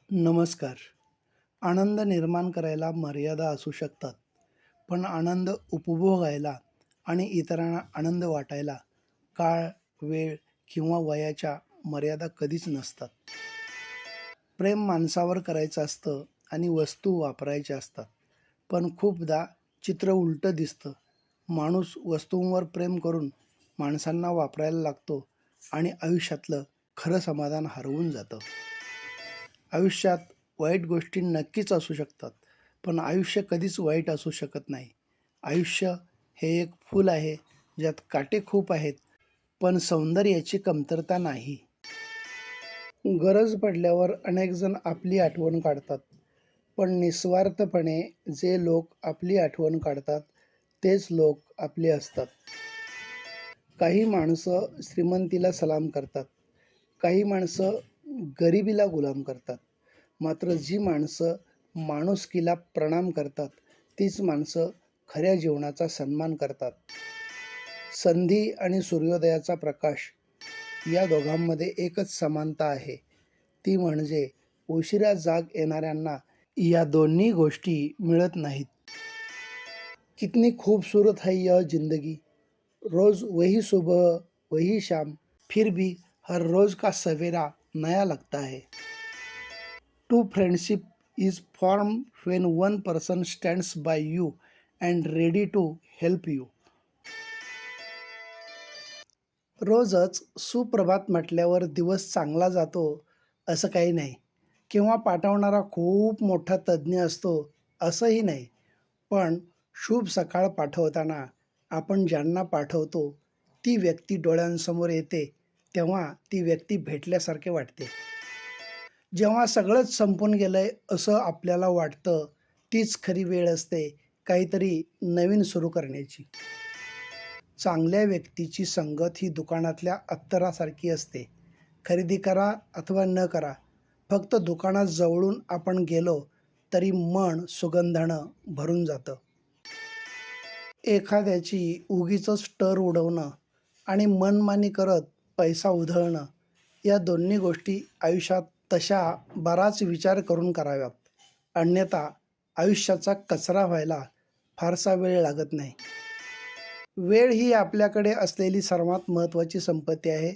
नमस्कार. आनंद निर्माण करायला मर्यादा असू शकतात, पण आनंद उपभोगायला आणि इतरांना आनंद वाटायला काळ, वेळ किंवा वयाच्या मर्यादा कधीच नसतात. प्रेम माणसावर करायचं असतं आणि वस्तू वापरायच्या असतात. पण खूपदा चित्र उलटं दिसतं. माणूस वस्तूंवर प्रेम करून माणसांना वापरायला लागतो आणि आयुष्यातलं खरं समाधान हरवून जातं. आयुष्यात वाईट गोष्टी नक्कीच असू शकतात, पण आयुष्य कधीच वाईट असू शकत नाही. आयुष्य हे एक फूल आहे, ज्यात काटे खूप आहेत, पण सौंदर्याची कमतरता नाही. गरज पडल्यावर अनेक जण आपली आठवण काढतात, पण निस्वार्थपणे जे लोक आपली आठवण काढतात, तेच लोक आपले असतात. काही माणसं श्रीमंतीला सलाम करतात, काही माणसं गरिबीला गुलाम करतात. मात्र जी माणसं माणुसकीला प्रणाम करतात, तीच माणसं खऱ्या जीवनाचा सन्मान करतात. संधी आणि सूर्योदयाचा प्रकाश या दोघांमध्ये एकच समानता आहे, ती म्हणजे उशिरा जाग येणाऱ्यांना या दोन्ही गोष्टी मिळत नाहीत. कितनी खूबसूरत है यह जिंदगी, रोज वही सुबह वही शाम, फिर भी हर रोज का सवेरा नया लगता है. True friendship is formed when one person stands by you and ready to help you. रोजच सुप्रभात म्हटल्यावर दिवस चांगला जातो असं काही नाही, किंवा पाठवणारा खूप मोठा तज्ज्ञ असतो असंही नाही. पण शुभ सकाळ पाठवताना आपण ज्यांना पाठवतो ती व्यक्ती डोळ्यांसमोर येते, तेव्हा ती व्यक्ती भेटल्यासारखे वाटते. जेव्हा सगळंच संपून गेलंय असं आपल्याला वाटतं, तीच खरी वेळ असते काहीतरी नवीन सुरू करण्याची. चांगल्या व्यक्तीची संगत ही दुकानातल्या अत्तरासारखी असते. खरेदी करा अथवा न करा, फक्त दुकानात जवळून आपण गेलो तरी मन सुगंधानं भरून जातं. एखाद्याची उगीचच टर उडवणं आणि मनमानी करत पैसा उधळणं, या दोन्ही गोष्टी आयुष्यात तशा बराच विचार करून कराव्यात. अन्यथा आयुष्याचा कचरा व्हायला फारसा वेळ लागत नाही. वेळ ही आपल्याकडे असलेली सर्वात महत्त्वाची संपत्ती आहे.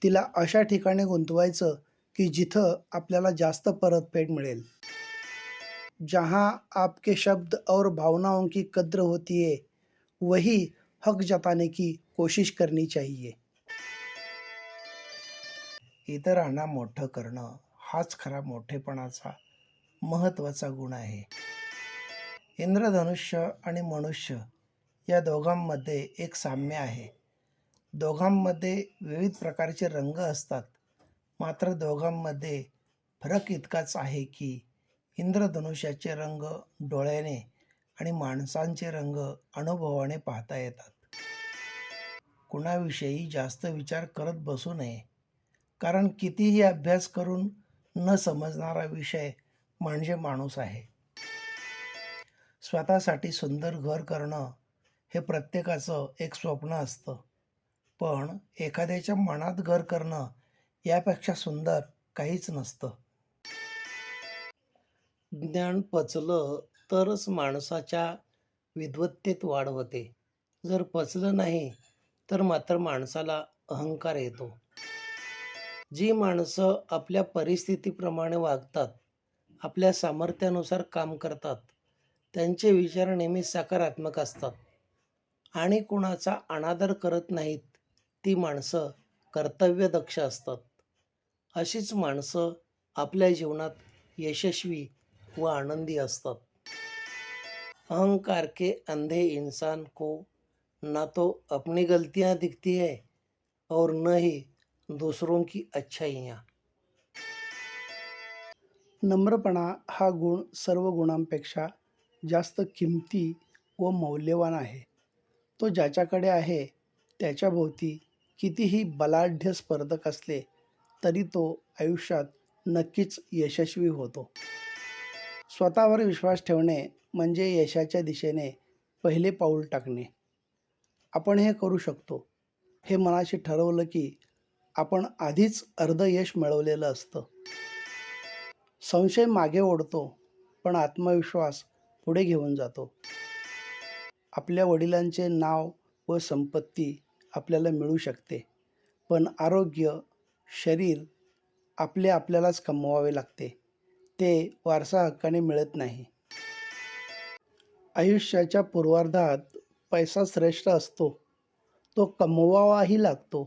तिला अशा ठिकाणी गुंतवायचं की जिथं आपल्याला जास्त परतफेड मिळेल. जहाँ आपके शब्द और भावनाओं की कद्र होती है, वही हक जताने की कोशिश करनी चाहिए. इतरांना मोठं करणं हाच खरा मोठेपणाचा महत्त्वाचा गुण आहे. इंद्रधनुष्य आणि मनुष्य या दोघांमध्ये एक साम्य आहे. दोघांमध्ये विविध प्रकारचे रंग असतात, मात्र दोघांमध्ये फरक इतकाच आहे की इंद्रधनुष्याचे रंग डोळ्याने आणि माणसांचे रंग अनुभवाने पाहता येतात. कुणाविषयी जास्त विचार करत बसू नये, कारण कितीही अभ्यास करून न समजणारा विषय म्हणजे माणूस आहे. स्वतःसाठी सुंदर घर करणं हे प्रत्येकाचं एक स्वप्न असतं, पण एखाद्याच्या मनात घर करणं यापेक्षा सुंदर काहीच नसतं. ज्ञान पचलं तरच माणसाच्या विद्वत्तेत वाढ होते. जर पचलं नाही तर मात्र माणसाला अहंकार येतो. जी माणसं आपल्या परिस्थितीप्रमाणे वागतात, आपल्या सामर्थ्यानुसार काम करतात, त्यांचे विचार नेहमी सकारात्मक असतात आणि कुणाचा अनादर करत नाहीत, ती माणसं कर्तव्यदक्ष असतात. अशीच माणसं आपल्या जीवनात यशस्वी व आनंदी असतात. अहंकार के अंधे इंसान को ना तो अपनी गलतियां दिखती है और न ही दूसरों की अच्छाइयाँ. नम्रपणा हा गुण सर्व गुणांपेक्षा जास्त किमती व मौल्यवान आहे. तो ज्याच्याकडे आहे त्याच्याभोवती कितीही बलाढ्य स्पर्धक असले तरी तो आयुष्यात नक्कीच यशस्वी होतो. स्वतःवर विश्वास ठेवणे म्हणजे यशाच्या दिशेने पहिले पाऊल टाकणे. आपण हे करू शकतो हे मनाशी ठरवलं की आपण आधीच अर्ध यश मिळवलेलं असतं. संशय मागे ओढतो, पण आत्मविश्वास पुढे घेऊन जातो. आपल्या वडिलांचे नाव व संपत्ती आपल्याला मिळू शकते, पण आरोग्य, शरीर आपल्यालाच कमवावे लागते. ते वारसा हक्काने मिळत नाही. आयुष्याच्या पूर्वार्धात पैसा श्रेष्ठ असतो, तो कमवावाही लागतो.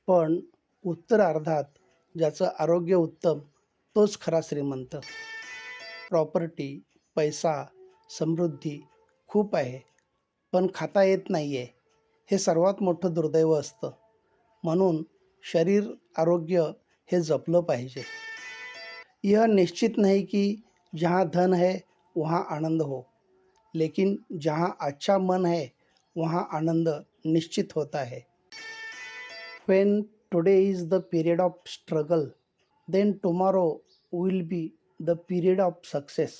पण उत्तरार्धात ज्याचं आरोग्य उत्तम तोच खरा श्रीमंत. प्रॉपर्टी, पैसा, समृद्धी खूप आहे, पण खाता येत नाही आहे, हे सर्वात मोठं दुर्दैव असतं. म्हणून शरीर आरोग्य हे जपलं पाहिजे. यह निश्चित नहीं कि जहाँ धन है वहाँ आनंद हो, लेकिन जहाँ अच्छा मन है वहाँ आनंद निश्चित होता है. When today is the period of struggle, then tomorrow will be the period of success.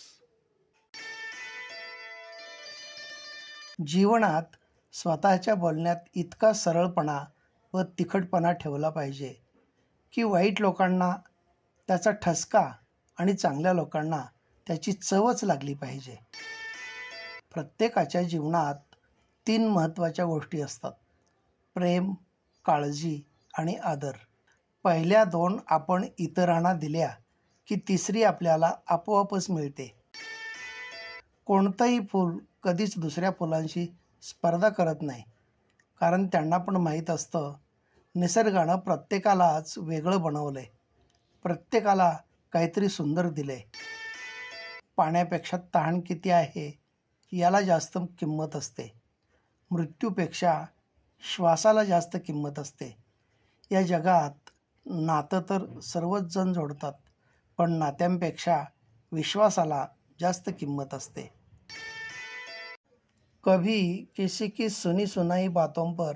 जीवनात स्वतःच्या बोलण्यात इतका सरळपणा व तिखटपणा ठेवला पाहिजे की वाईट लोकांना त्याचा ठसका आणि चांगल्या लोकांना त्याची चवच लागली पाहिजे. प्रत्येकाच्या जीवनात 3 महत्त्वाच्या गोष्टी असतात: प्रेम, काळजी आणि आदर. पहिल्या 2 आपण इतरांना दिल्या की तिसरी आपल्याला आपोआपच मिळते. कोणतंही फूल कधीच दुसऱ्या फुलांशी स्पर्धा करत नाही, कारण त्यांना पण माहीत असतं निसर्गानं प्रत्येकालाच वेगळं बनवलंय, प्रत्येकाला काहीतरी सुंदर दिलंय. पाण्यापेक्षा तहान किती आहे याला जास्त किंमत असते. मृत्यूपेक्षा श्वासाला जास्त किंमत असते. या जगात नातं तर सर्वच जण जोडतात, पण नात्यांपेक्षा विश्वासाला जास्त किंमत असते. कभी किसी की सुनी सुनाई बातों पर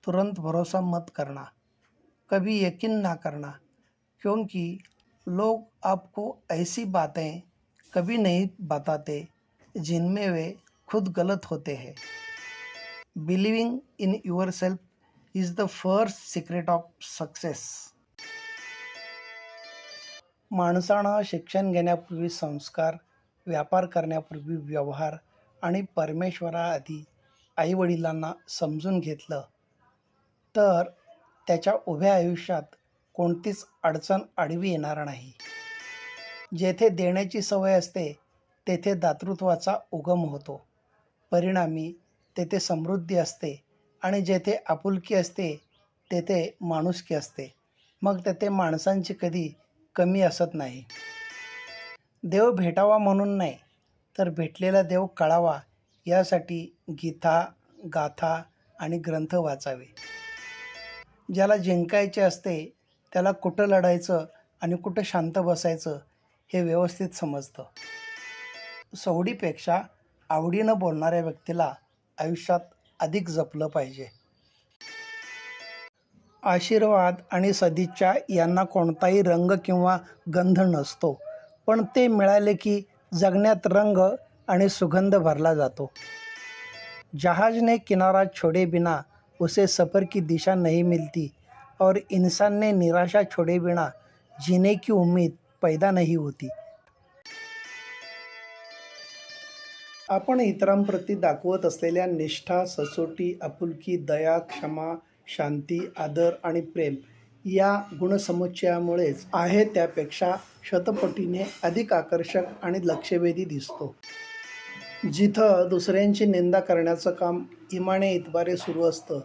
तुरंत भरोसा मत करना, कभी यकीन ना करना, क्योंकि लोग आपको ऐसी बातें कभी नहीं बताते जिनमें वे खुद गलत होते हैं. Believing in yourself is the first secret of success. माणसानं शिक्षण घेण्यापूर्वी संस्कार, व्यापार करण्यापूर्वी व्यवहार आणि परमेश्वराआधी आईवडिलांना समजून घेतलं तर त्याच्या उभ्या आयुष्यात कोणतीच अडचण आडवी येणार नाही. जेथे देण्याची सवय असते तेथे दातृत्वाचा उगम होतो. परिणामी तेथे समृद्धी असते आणि जेथे आपुलकी असते तेथे माणुसकी असते. मग तेथे माणसांची कधी कमी असत नाही. देव भेटावा म्हणून नाही, तर भेटलेला देव कळावा यासाठी गीता, गाथा आणि ग्रंथ वाचावे. ज्याला जिंकायचे असते त्याला कुठं लढायचं आणि कुठं शांत बसायचं हे व्यवस्थित समजतं. सवडीपेक्षा आवडीनं बोलणाऱ्या व्यक्तीला आयुष्यात अधिक जपलं पाहिजे. आशीर्वाद आणि सदिच्छा यांना कोणताही रंग किंवा गंध नसतो, पण ते मिळाले की जगण्यात रंग आणि सुगंध भरला जातो. जहाज ने किनारा छोड़े बिना उसे सफ़र की दिशा नहीं मिलती और इंसान ने निराशा छोड़े बिना जीने की उम्मीद पैदा नहीं होती. आपण इतरांप्रती दाखवत असलेल्या निष्ठा, सचोटी, आपुलकी, दया, क्षमा, शांती, आदर आणि प्रेम या गुणसमुच्चयामुळेच आहे त्यापेक्षा शतपटीने अधिक आकर्षक आणि लक्षवेधी दिसतो. जिथं दुसऱ्यांची निंदा करण्याचं काम इमाने इतबारे सुरू असतं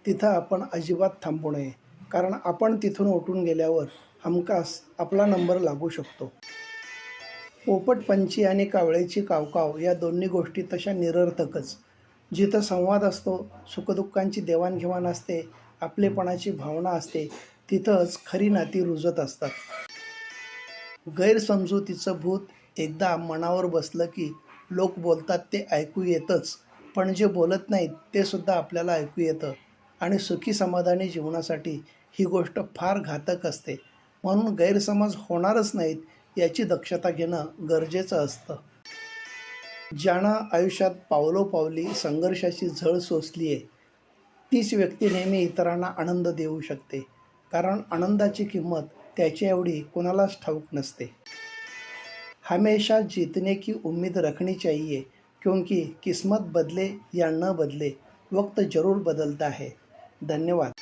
तिथं आपण अजिबात थांबू नये, कारण आपण तिथून उठून गेल्यावर हमखास आपला नंबर लागू शकतो. पोपटपंची आणि कावळ्याची कावकाव या दोन्ही गोष्टी तशा निरर्थकच. जिथं संवाद असतो, सुखदुःखांची देवाणघेवाण असते, आपलेपणाची भावना असते, तिथंच खरी नाती रुजत असतात. गैरसमजुतीचं भूत एकदा मनावर बसलं की लोक बोलतात ते ऐकू येतंच, पण जे बोलत नाहीत ते सुद्धा आपल्याला ऐकू येतं आणि सुखी समाधानी जीवनासाठी ही गोष्ट फार घातक असते. म्हणून गैरसमज होणारच नाहीत याची दक्षता घेणं गरजेचं असतं. ज्यानं आयुष्यात पावलोपावली संघर्षाची झळ सोसली आहे तीच व्यक्ती नेहमी इतरांना आनंद देऊ शकते, कारण आनंदाची किंमत त्याच्या एवढी कोणालाच ठाऊक नसते. हमेशा जीतने की उम्मीद रखनी चाहिए, क्योंकि किस्मत बदले या न बदले वक्त ज़रूर बदलता है। धन्यवाद।